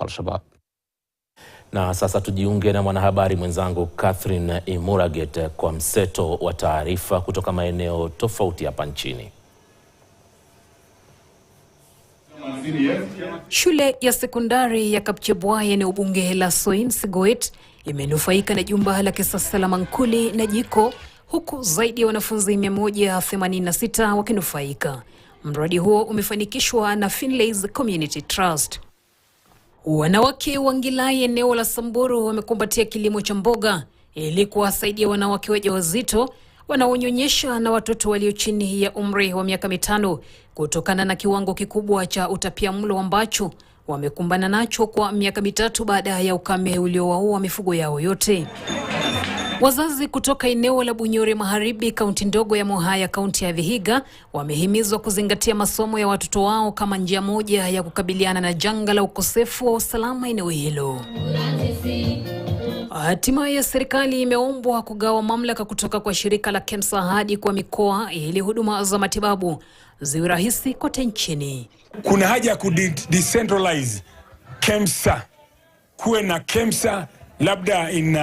Al-Shabaab. Na sasa tujiunge na mwanahabari mwenzangu Catherine Imuraget kwa mseto wa taarifa kutoka maeneo tofauti hapa nchini. Shule ya sekondari ya Kapchebwai eneo bunge la Soin Sigoet imenufaika na jumba la kisasa la mankuli na jiko, huku zaidi ya wanafunzi 186 wakinufaika. Mradi huo umefanikishwa na Finlays Community Trust. Wanawake wa Ngilai eneo la Samburu wamekumbatia kilimo cha mboga ili kuwasaidia wanawake wajawazito, wanaonyonyesha na watoto walio chini ya umri wa miaka 5 kutokana na kiwango kikubwa cha utapiamlo ambacho wamekumbana nacho kwa miaka 3 baada ya ukame uliowaua mifugo yao yote. Wazazi kutoka eneo la Bunyore Magharibi, kaunti ndogo ya Mohaya, kaunti ya Vihiga, wamehimizwa kuzingatia masomo ya watoto wao kama njia moja ya kukabiliana na janga la ukosefu wa usalama eneo hilo. Hatimaye serikali imeombwa kugawa mamlaka kutoka kwa shirika la KEMSA hadi kwa mikoa ili huduma za matibabu ziwe rahisi kote nchini. Kuna haja ya kudecentralize KEMSA, kuwe na KEMSA labda in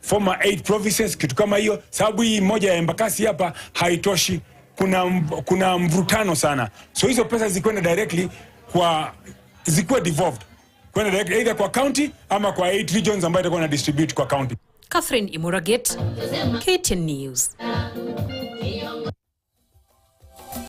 former 8 provinces, kitu kama hiyo, sababu hii moja ya Embakasi hapa haitoshi, kuna mvutano sana. So hizo pesa zikwenda directly zikuwe devolved, kwenda direct either kwa county ama kwa 8 regions ambayo itakuwa na distribute kwa county. Catherine Imuraget, KTN News.